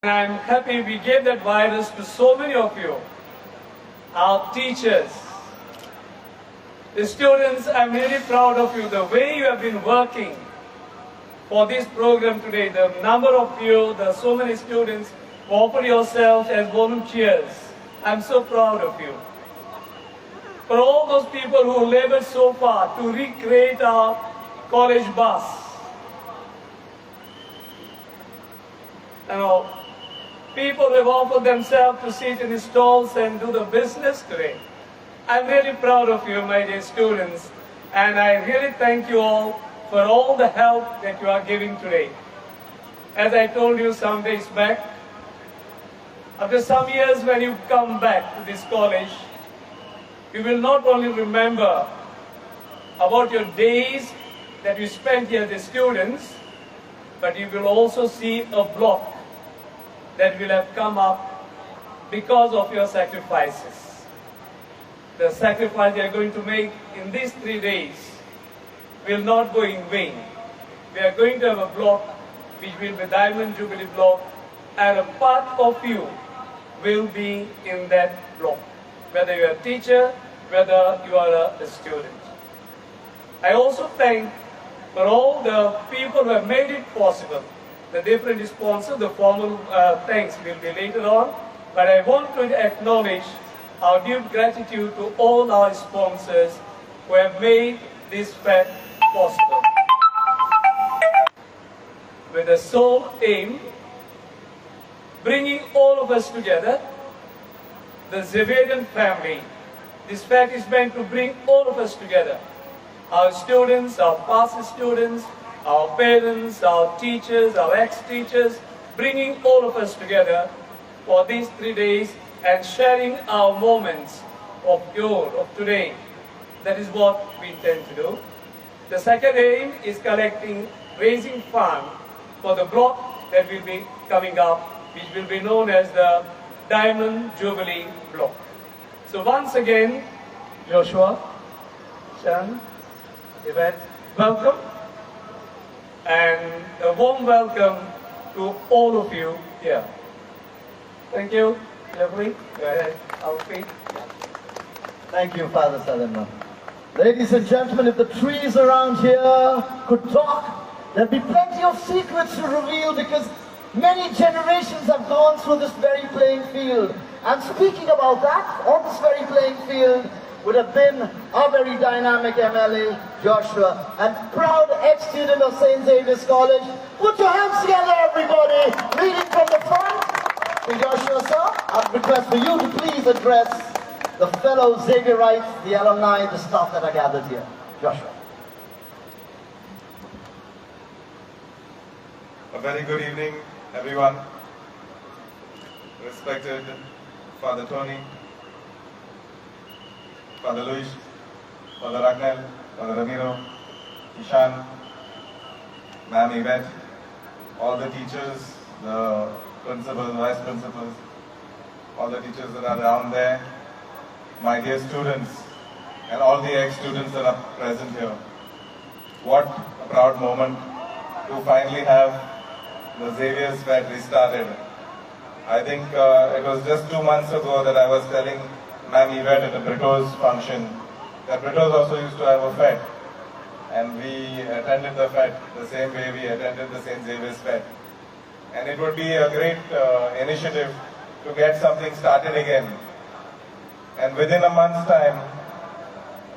And I'm happy we gave that virus to so many of you, our teachers, the students. I'm really proud of you, the way you have been working for this program today, the number of you, the so many students who offer yourselves as volunteers. I'm so proud of you. For all those people who labored so far to recreate our college bus. People who have offered themselves to sit in the stalls and do the business today. I'm really proud of you, my dear students, and I really thank you all for all the help that you are giving today. As I told you some days back, after some years when you come back to this college, you will not only remember about your days that you spent here as students, but you will also see a block that will have come up because of your sacrifices. The sacrifice you are going to make in these 3 days will not go in vain. We are going to have a block which will be Diamond Jubilee block, and a part of you will be in that block, whether you are a teacher, whether you are a student. I also thank for all the people who have made it possible. The different sponsors, the formal thanks will be later on, but I want to acknowledge our deep gratitude to all our sponsors who have made this fete possible. With the sole aim, bringing all of us together, the Xavier'S family. This fete is meant to bring all of us together. Our students, our past students, our parents, our teachers, our ex-teachers, bringing all of us together for these 3 days and sharing our moments of yore, of today. That is what we intend to do. The second aim is raising fund for the block that will be coming up, which will be known as the Diamond Jubilee block. So once again, Joshua, Shan, Yvette, welcome. And a warm welcome to all of you here. Thank you. Jeffrey, go ahead. Alfie. Thank you, Father Salanma. Ladies and gentlemen, if the trees around here could talk, there'd be plenty of secrets to reveal, because many generations have gone through this very playing field. And speaking about that, on this very playing field would have been our very dynamic MLA, Joshua, and proud ex-student of St. Xavier'S College. Put your hands together, everybody, leading from the front. To Joshua, sir, I'd request for you to please address the fellow Xavier'ites, the alumni, the staff that are gathered here. Joshua. A very good evening, everyone. Respected Father Tony, Father Luis, Father Ragnel, Father Ramiro, Ishan, Ma'am Yvette, all the teachers, the principals, vice principals, all the teachers that are around there, my dear students, and all the ex-students that are present here. What a proud moment to finally have the Xavier'S fete restarted. I think it was just 2 months ago that I was telling Ma'am Yvette at the Brito's function that Brito's also used to have a fete, and we attended the fete the same way we attended the St. Xavier'S fete. And it would be a great initiative to get something started again. And within a month's time,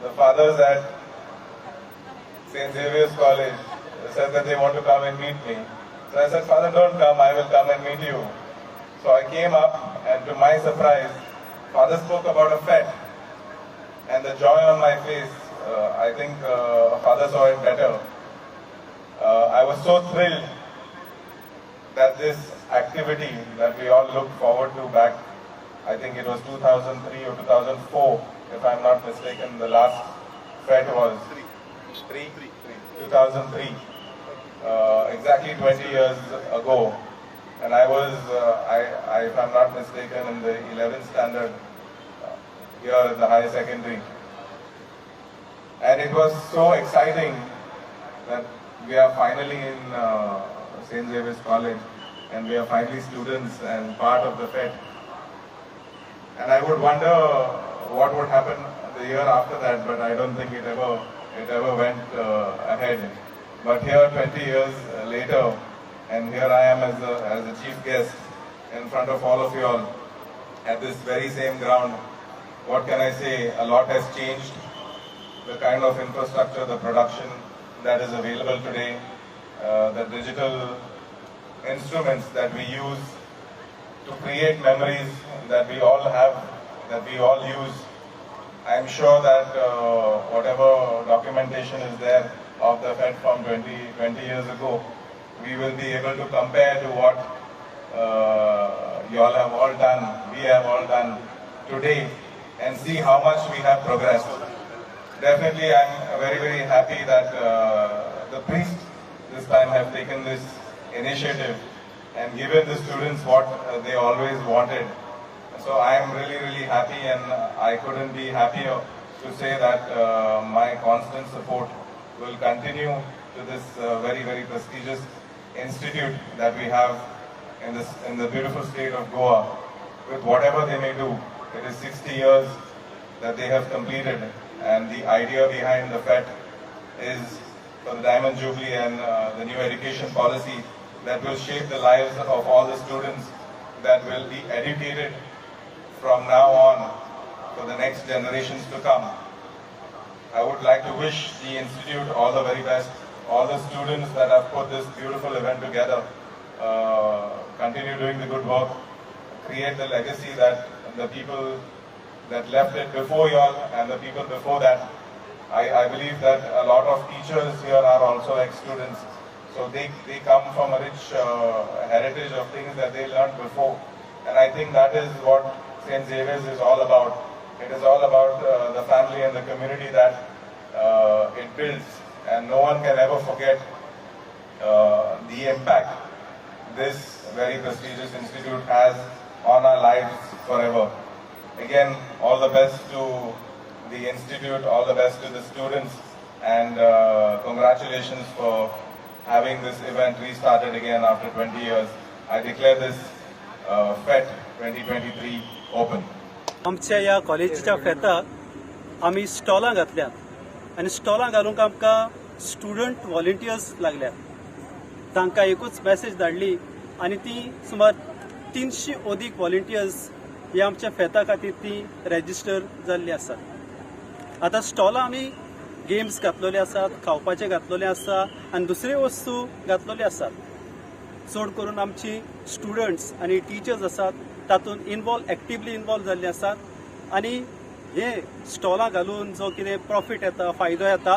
the fathers at St. Xavier'S College said that they want to come and meet me. So I said, Father, don't come, I will come and meet you. So I came up, and to my surprise, Father spoke about a fete. And the joy on my face, I think Father saw it better. I was so thrilled that this activity that we all looked forward to back, I think it was 2003 or 2004, if I'm not mistaken, the last fete was 2003, exactly 20 years ago. And I was, if I'm not mistaken, in the 11th standard here at the higher secondary. And it was so exciting that we are finally in St. Xavier'S College. and we are finally students and part of the Fete. And I would wonder what would happen the year after that, but I don't think it ever went ahead. But here, 20 years later, and here I am as a chief guest in front of all of you all at this very same ground. What can I say? A lot has changed. The kind of infrastructure, the production that is available today, the digital instruments that we use to create memories that we all have, that we all use. I am sure that whatever documentation is there of the Fete from 20 years ago, we will be able to compare to what you all have all done, we have all done today, and see how much we have progressed. Definitely, I am very, very happy that the priests this time have taken this initiative and given the students what they always wanted. So I am really, really happy, and I couldn't be happier to say that my constant support will continue to this very, very prestigious institute that we have in the beautiful state of Goa. With whatever they may do, it is 60 years that they have completed, and the idea behind the Fete is for the Diamond Jubilee and the new education policy that will shape the lives of all the students that will be educated from now on for the next generations to come. I would like to wish the Institute all the very best, all the students that have put this beautiful event together, continue doing the good work, create the legacy that the people that left it before you all and the people before that. I believe that a lot of teachers here are also ex-students, so they come from a rich heritage of things that they learned before, and I think that is what St. Xavier's is all about. It is all about the family and the community that it builds, and no one can ever forget the impact this very prestigious institute has on our lives forever. Again, all the best to the institute, all the best to the students, and congratulations for having this event restarted again after 20 years. I declare this Fete 2023 open. आमच्या ह्या कॉलेजीच्या फेताक आमी स्टॉलां घातल्यात आनी स्टॉलां घालूंक आमकां student volunteers लागल्यात. तांकां एकूच मॅसेज धाडली आनी ती सुमार 300 अदीक व्हॉलंटियर्स हे आमच्या फेता खातीर ती रॅजिस्टर जाल्ली आसात. आतां स्टॉलां आमी गेम्स घातलेले आसात, खावपाचे घातलेले आसा आनी दुसरे वस्तू घातलेले आसात. चड करून आमची स्टुडंट्स आनी टिचर्स आसात तातूंत एक्टिवली इन्वॉल्व जाल्ले आसात आनी हे स्टॉलां घालून जो कितें प्रॉफीट येता, फायदो येता,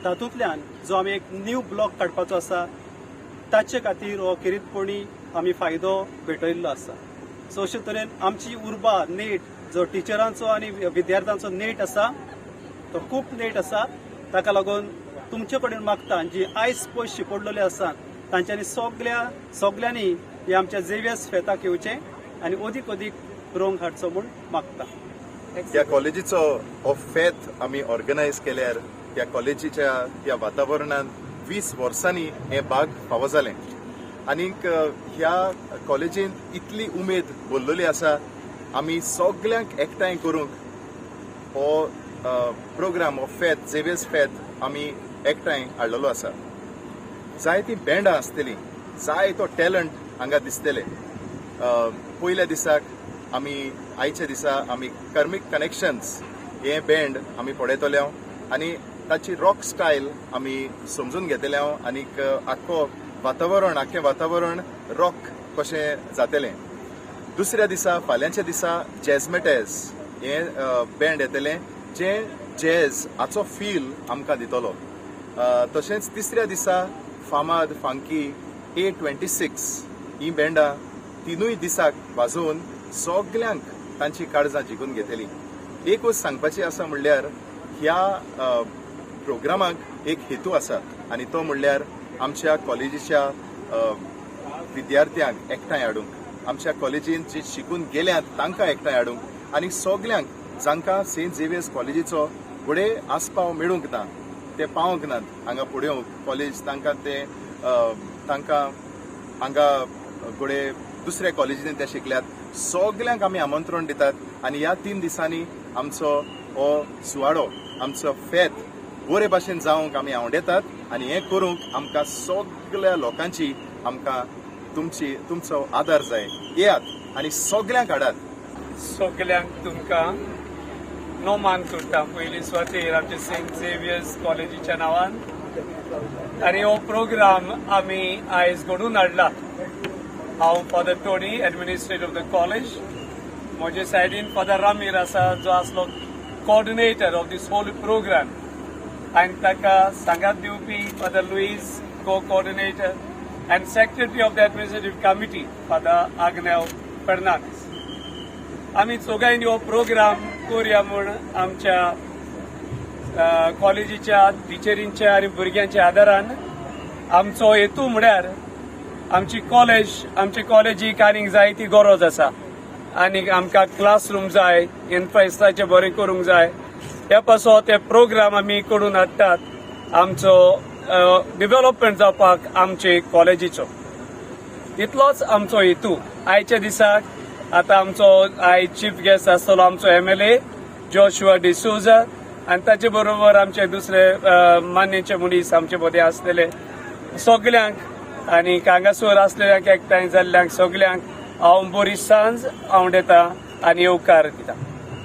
तातूंतल्यान जो आमी एक न्यू ब्लॉक काडपाचो आसा ताचे खातीर हो किरीतपणी आमी फायदो भेटयल्लो आसा. सो अशे तरेन आमची उर्बा नेट जो टिचरांचो आनी विद्यार्थ्यांचो नेट आसा तो खूब नेट आसा. ताका लागून तुमचे कडेन मागता जी आयज पयस शिकोडलेले आसात तांच्यांनी सगल्यांनी हे आमच्या झेवियर्स फेताक येवचें आनी अदीक रोंग हाडचो म्हूण मागता. ह्या कॉलेजीचो हो फेत आमी ऑर्गनायज केल्यार ह्या कॉलेजीच्या ह्या वातावरणांत 20 वर्सांनी हे बाग फावो जालें. आनीक ह्या कॉलेजींत इतली उमेद भरलेली आसा. आमी सगल्यांक एकठांय करूंक हो प्रोग्राम, हो फेत, झेवियर्स फेत आमी एकठांय हाडलेलो आसा. जायतीं बँडां आसतलीं, जाय तो टॅलंट हांगा दिसतले. पयल्या दिसाक आयच्या दिसा आमी कर्मीक कनेक्शन्स हे बँड आमी पळयतले आनी ताची रॉक स्टायल आमी समजून घेतले आनीक आख्खें वातावरण रॉक कशें जातलें. दुसऱ्या दिसा, फाल्यांच्या दिसा जॅझमेटेज हे बँड येतले जे जॅझ हाचो फील आमकां दितलो. तशेंच तिसऱ्या दिसा फामाद फांकी A26 ही बँडां तिनूय दिसाक वाजोवन सगल्यांक तांची काळजां जिखून घेतली. एकूच सांगपाचें आसा म्हणल्यार ह्या प्रोग्रामाक एक हेतू आसा आनी तो म्हणल्यार आमच्या कॉलेजीच्या विद्यार्थ्यांक एकठांय हाडूंक, आमच्या कॉलेजींत जे शिकून गेल्यात तांकां एकठांय हाडूंक आनी सगल्यांक जांकां सेंट झेवियर्स कॉलेजीचो फुडें आस्पाव मेळूंक ना, ते पावोंक नात हांगा फुडें येवंक कॉलेज, तांकां हांगा घोडे दुसऱ्या कॉलेजींनी ते शिकल्यात सगल्यांक आमी आमंत्रण दितात आनी ह्या 3 दिसांनी आमचो हो सुवाळो आमचो फेत बरे भाशेन जावंक आमी आवडेतात आनी हें करूंक आमकां सगळ्या लोकांची आमकां तुमचो आदार जाय. येयात आनी सगल्यांक हाडात. सगल्यांक तुमकां नोमान करता पयलीं स्वातेर आमच्या सेंट झेवियर्स कॉलेजीच्या नांवान आनी हो प्रोग्राम आमी आयज घडोवन हाडला. हांव father Tony administrator of the college, म्हजे सायडीन फादर रामीर आसा जो आसलो coordinator of this whole programme आनी ताका सांगात दिवपी father Louis co coordinator and secretary of the administrative committee, Father Agnew Fernandez. आमी चोगायनी हो प्रोग्राम करूया म्हूण आमच्या कॉलेजीच्या टिचरींच्या आनी भुरग्यांच्या आदारान आमचो हेतू म्हळ्यार आमचे कॉलेजीक आनीक जायती गरज आसा आनीक आमकां क्लासरूम जाय, इन्फ्रास्ट्रक्चर बरें करूंक जाय. हे पासो ते प्रोग्राम आमी करून हाडटात आमचो डेव्हलपमेंट जावपाक आमचे कॉलेजीचो. इतलोच आमचो हेतू. आयच्या दिसाक आतां आमचो आयज चीफ गेस्ट आसतलो आमचो MLA जोशुआ डिसोजा आनी ताचे बरोबर आमचे दुसरे मान्यचे मनीस आमचे मदें आसलेले सगल्यांक आनी हांगासर आसलेल्यांक एकठांय जाल्ल्यांक सगल्यांक हांव बरी सांज आवडेता आनी येवकार दिता.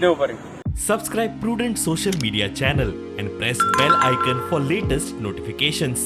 देव बरें. Subscribe Prudent social media channel and press bell icon for latest notifications.